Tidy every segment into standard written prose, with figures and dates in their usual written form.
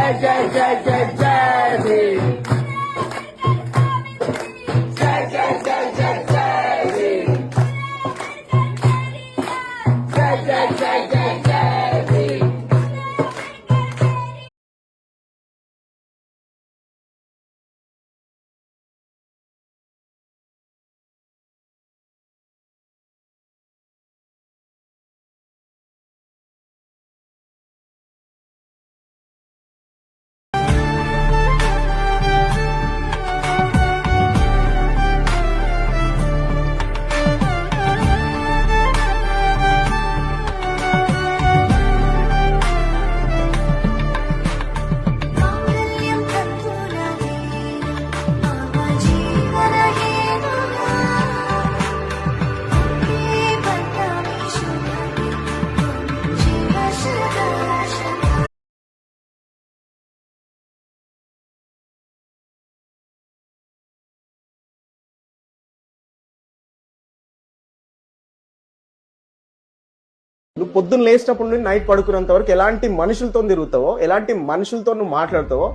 जय जय जय जय भीम, जय जय जय जय जय भीम, जय जय जय जय जय भीम। నువ్వు పొద్దున్న లేచినప్పుడు నుండి నైట్ పడుకున్నంత వరకు ఎలాంటి మనుషులతో తిరుగుతావో, ఎలాంటి మనుషులతో నువ్వు మాట్లాడతావో,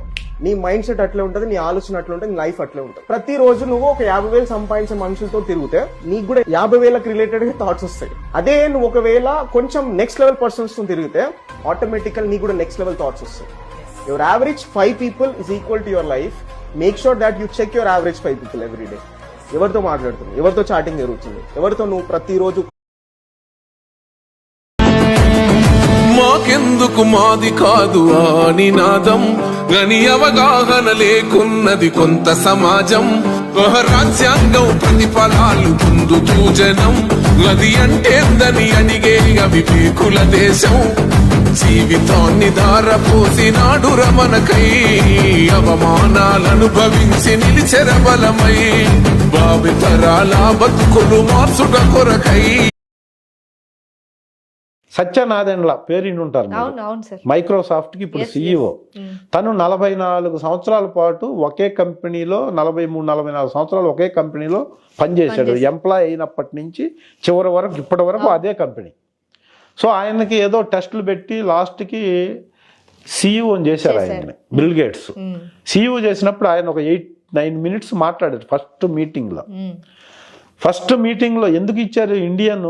నీ మైండ్ సెట్ అట్లే ఉంటుంది, నీ ఆలోచన అట్లే ఉంటుంది, నీ లైఫ్ అట్లే ఉంటుంది. ప్రతిరోజు నువ్వు ఒక 50,000 సంపాదించే మనుషులతో తిరిగితే నీకు కూడా 50,000కి రిలేటెడ్ గా థాట్స్ వస్తాయి. అదే నువ్వు ఒకవేళ కొంచెం నెక్స్ట్ లెవెల్ పర్సన్స్ తో తిరిగితే ఆటోమేటికల్ నీకు కూడా నెక్స్ట్ లెవెల్ థాట్స్ వస్తాయి. Your average 5 people is equal to your life. Make sure that you check your average 5 people every day. ఎవరితో మాట్లాడుతుంది, ఎవరితో చాటింగ్ జరుగుతుంది, ఎవరితో నువ్వు ప్రతిరోజు మాకెందుకు మాది కాదు ఆ నినాదం, గని అవగాహన లేకున్నది కొంత సమాజం. రాజ్యాంగం ప్రతిఫలాలు పొందుతూ జనం, అది అంటేందని అడిగే అవివేకుల దేశం. జీవితాన్ని ధారపోసినాడు రమణకై, అవమానాలను భవించి నిలిచెర బలమై, భావితరాల బతుకులు మార్చుట కొరకై. సత్యనారాయణల పేరు ఉంటారు, మైక్రోసాఫ్ట్ కి ఇప్పుడు CEO. తను 44 సంవత్సరాల పాటు ఒకే కంపెనీలో 43-44 సంవత్సరాలు ఒకే కంపెనీలో పనిచేశాడు. ఎంప్లాయ్ అయినప్పటి నుంచి చివరి వరకు ఇప్పటి వరకు అదే కంపెనీ. సో ఆయనకి ఏదో టెస్టులు పెట్టి లాస్ట్కి CEO చేశారు ఆయన్ని, బిల్ గేట్స్. CEO చేసినప్పుడు ఆయన ఒక 8-9 minutes మాట్లాడారు ఫస్ట్ మీటింగ్లో. ఎందుకు ఇచ్చారు ఇండియన్